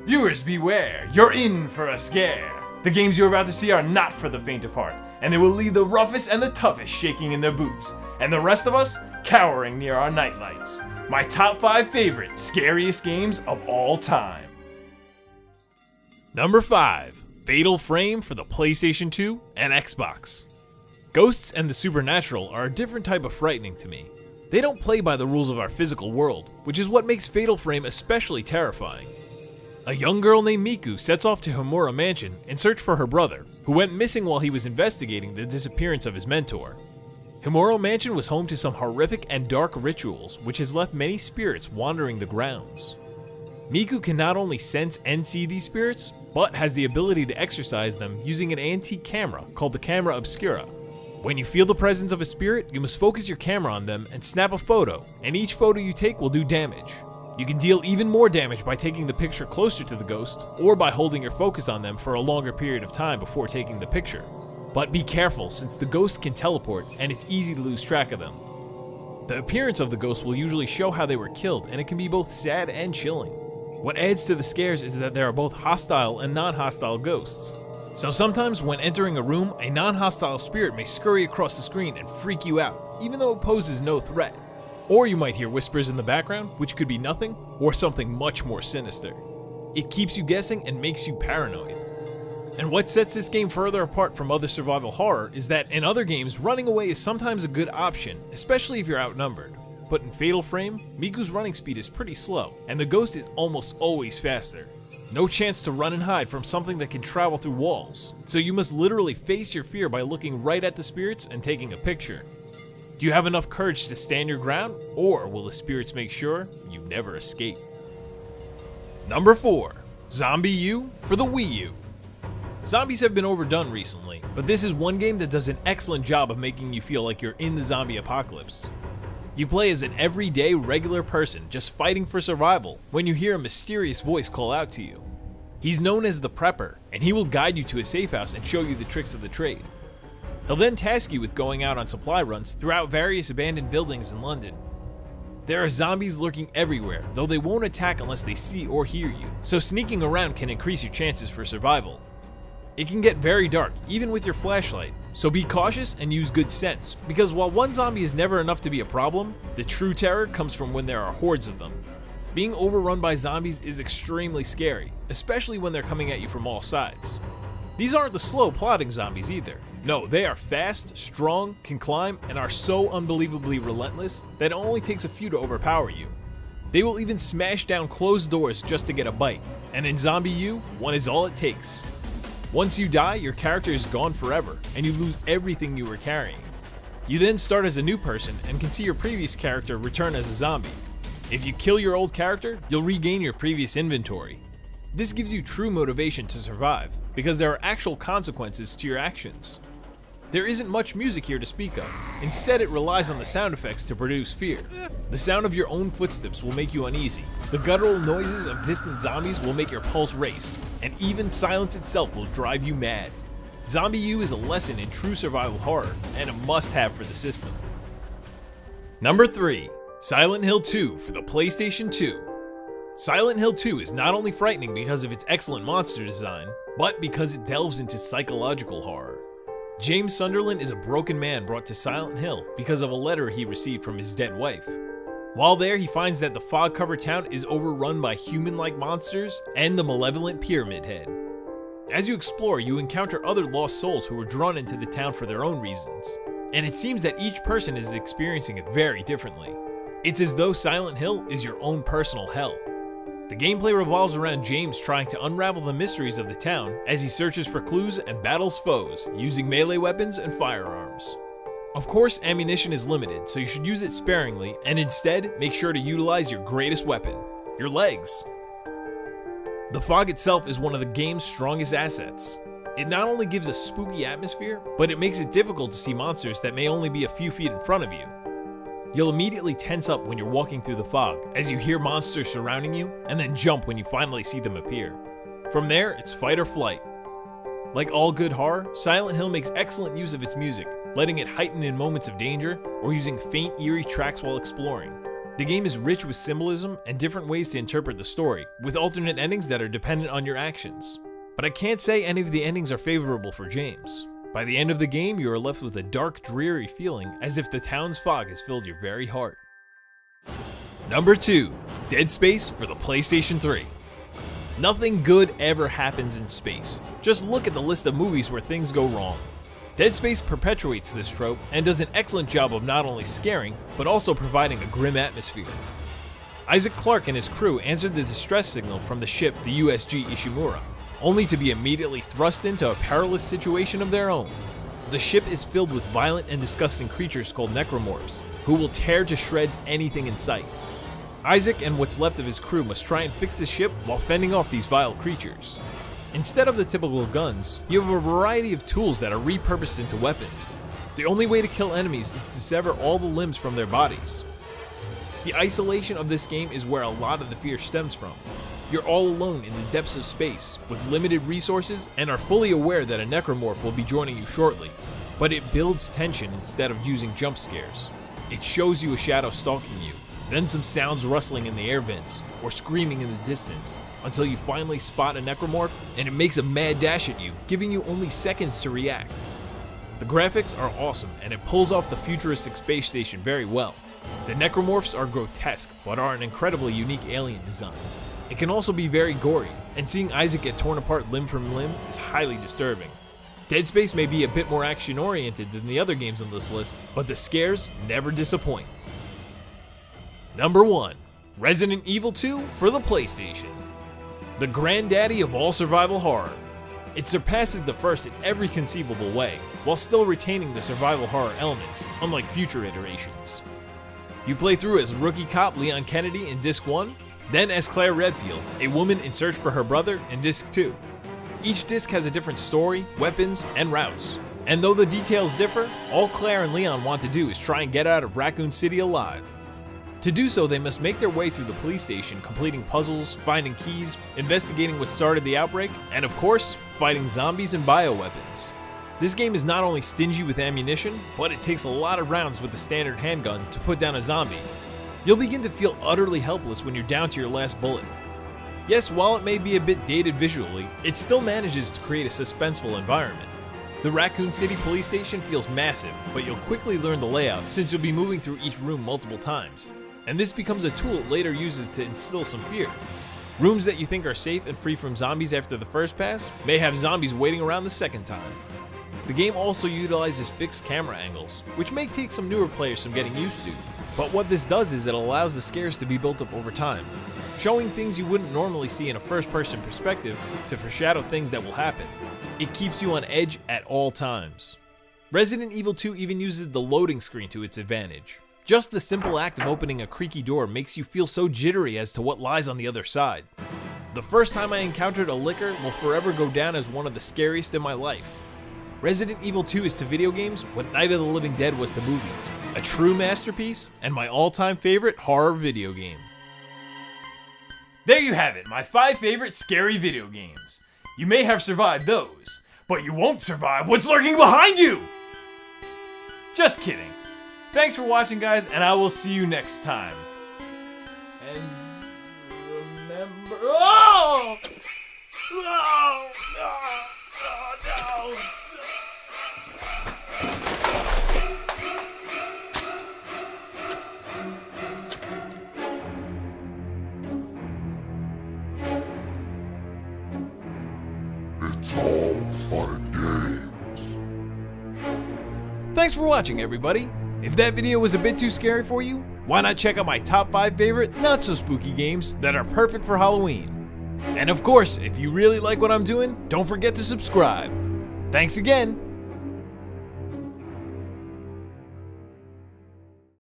Viewers beware, you're in for a scare. The games you're about to see are not for the faint of heart, and they will leave the roughest and the toughest shaking in their boots, and the rest of us cowering near our nightlights. My top 5 favorite, scariest games of all time. Number 5. Fatal Frame for the PlayStation 2 and Xbox. Ghosts and the supernatural are a different type of frightening to me. They don't play by the rules of our physical world, which is what makes Fatal Frame especially terrifying. A young girl named Miku sets off to Homura Mansion in search for her brother, who went missing while he was investigating the disappearance of his mentor. Homura Mansion was home to some horrific and dark rituals, which has left many spirits wandering the grounds. Miku can not only sense and see these spirits, but has the ability to exorcise them using an antique camera called the Camera Obscura. When you feel the presence of a spirit, you must focus your camera on them and snap a photo, and each photo you take will do damage. You can deal even more damage by taking the picture closer to the ghost, or by holding your focus on them for a longer period of time before taking the picture. But be careful, since the ghost can teleport and it's easy to lose track of them. The appearance of the ghost will usually show how they were killed, and it can be both sad and chilling. What adds to the scares is that there are both hostile and non-hostile ghosts. So sometimes when entering a room, a non-hostile spirit may scurry across the screen and freak you out, even though it poses no threat. Or you might hear whispers in the background, which could be nothing, or something much more sinister. It keeps you guessing and makes you paranoid. And what sets this game further apart from other survival horror is that in other games, running away is sometimes a good option, especially if you're outnumbered. But in Fatal Frame, Miku's running speed is pretty slow, and the ghost is almost always faster. No chance to run and hide from something that can travel through walls, so you must literally face your fear by looking right at the spirits and taking a picture. Do you have enough courage to stand your ground, or will the spirits make sure you never escape? Number 4. Zombiu for the Wii U. Zombies have been overdone recently, but this is one game that does an excellent job of making you feel like you're in the zombie apocalypse. You play as an everyday, regular person just fighting for survival when you hear a mysterious voice call out to you. He's known as the Prepper, and he will guide you to a safe house and show you the tricks of the trade. He'll then task you with going out on supply runs throughout various abandoned buildings in London. There are zombies lurking everywhere, though they won't attack unless they see or hear you, so sneaking around can increase your chances for survival. It can get very dark, even with your flashlight, so be cautious and use good sense, because while one zombie is never enough to be a problem, the true terror comes from when there are hordes of them. Being overrun by zombies is extremely scary, especially when they're coming at you from all sides. These aren't the slow, plodding zombies either. No, they are fast, strong, can climb, and are so unbelievably relentless that it only takes a few to overpower you. They will even smash down closed doors just to get a bite, and in Zombiu, one is all it takes. Once you die, your character is gone forever, and you lose everything you were carrying. You then start as a new person and can see your previous character return as a zombie. If you kill your old character, you'll regain your previous inventory. This gives you true motivation to survive, because there are actual consequences to your actions. There isn't much music here to speak of. Instead, it relies on the sound effects to produce fear. The sound of your own footsteps will make you uneasy. The guttural noises of distant zombies will make your pulse race, and even silence itself will drive you mad. Zombiu is a lesson in true survival horror, and a must-have for the system. Number 3. Silent Hill 2 for the PlayStation 2. Silent Hill 2 is not only frightening because of its excellent monster design, but because it delves into psychological horror. James Sunderland is a broken man brought to Silent Hill because of a letter he received from his dead wife. While there, he finds that the fog-covered town is overrun by human-like monsters and the malevolent Pyramid Head. As you explore, you encounter other lost souls who were drawn into the town for their own reasons, and it seems that each person is experiencing it very differently. It's as though Silent Hill is your own personal hell. The gameplay revolves around James trying to unravel the mysteries of the town as he searches for clues and battles foes using melee weapons and firearms. Of course, ammunition is limited, so you should use it sparingly and instead make sure to utilize your greatest weapon, your legs. The fog itself is one of the game's strongest assets. It not only gives a spooky atmosphere, but it makes it difficult to see monsters that may only be a few feet in front of you. You'll immediately tense up when you're walking through the fog, as you hear monsters surrounding you, and then jump when you finally see them appear. From there, it's fight or flight. Like all good horror, Silent Hill makes excellent use of its music, letting it heighten in moments of danger, or using faint, eerie tracks while exploring. The game is rich with symbolism and different ways to interpret the story, with alternate endings that are dependent on your actions. But I can't say any of the endings are favorable for James. By the end of the game, you are left with a dark, dreary feeling as if the town's fog has filled your very heart. Number 2. Dead Space for the PlayStation 3. Nothing good ever happens in space. Just look at the list of movies where things go wrong. Dead Space perpetuates this trope and does an excellent job of not only scaring, but also providing a grim atmosphere. Isaac Clarke and his crew answered the distress signal from the ship the USG Ishimura, only to be immediately thrust into a perilous situation of their own. The ship is filled with violent and disgusting creatures called necromorphs, who will tear to shreds anything in sight. Isaac and what's left of his crew must try and fix the ship while fending off these vile creatures. Instead of the typical guns, you have a variety of tools that are repurposed into weapons. The only way to kill enemies is to sever all the limbs from their bodies. The isolation of this game is where a lot of the fear stems from. You're all alone in the depths of space, with limited resources, and are fully aware that a necromorph will be joining you shortly. But it builds tension instead of using jump scares. It shows you a shadow stalking you, then some sounds rustling in the air vents, or screaming in the distance, until you finally spot a necromorph and it makes a mad dash at you, giving you only seconds to react. The graphics are awesome and it pulls off the futuristic space station very well. The necromorphs are grotesque, but are an incredibly unique alien design. It can also be very gory, and seeing Isaac get torn apart limb from limb is highly disturbing. Dead Space may be a bit more action-oriented than the other games on this list, but the scares never disappoint. Number 1. Resident Evil 2 for the PlayStation. The granddaddy of all survival horror. It surpasses the first in every conceivable way, while still retaining the survival horror elements, unlike future iterations. You play through as rookie cop Leon Kennedy in Disc 1, then as Claire Redfield, a woman in search for her brother in Disc 2. Each disc has a different story, weapons, and routes. And though the details differ, all Claire and Leon want to do is try and get out of Raccoon City alive. To do so, they must make their way through the police station, completing puzzles, finding keys, investigating what started the outbreak, and of course, fighting zombies and bioweapons. This game is not only stingy with ammunition, but it takes a lot of rounds with the standard handgun to put down a zombie. You'll begin to feel utterly helpless when you're down to your last bullet. Yes, while it may be a bit dated visually, it still manages to create a suspenseful environment. The Raccoon City police station feels massive, but you'll quickly learn the layout since you'll be moving through each room multiple times. And this becomes a tool it later uses to instill some fear. Rooms that you think are safe and free from zombies after the first pass may have zombies waiting around the second time. The game also utilizes fixed camera angles, which may take some newer players some getting used to, but what this does is it allows the scares to be built up over time, showing things you wouldn't normally see in a first-person perspective to foreshadow things that will happen. It keeps you on edge at all times. Resident Evil 2 even uses the loading screen to its advantage. Just the simple act of opening a creaky door makes you feel so jittery as to what lies on the other side. The first time I encountered a licker will forever go down as one of the scariest in my life. Resident Evil 2 is to video games what Night of the Living Dead was to movies, a true masterpiece and my all-time favorite horror video game. There you have it, my 5 favorite scary video games. You may have survived those, but you won't survive what's lurking behind you! Just kidding. Thanks for watching, guys, and I will see you next time. And remember... Oh! Oh! Oh! Oh, no! It's all fun and games. Thanks for watching, everybody. If that video was a bit too scary for you, why not check out my top 5 favorite not-so-spooky games that are perfect for Halloween. And of course, if you really like what I'm doing, don't forget to subscribe. Thanks again.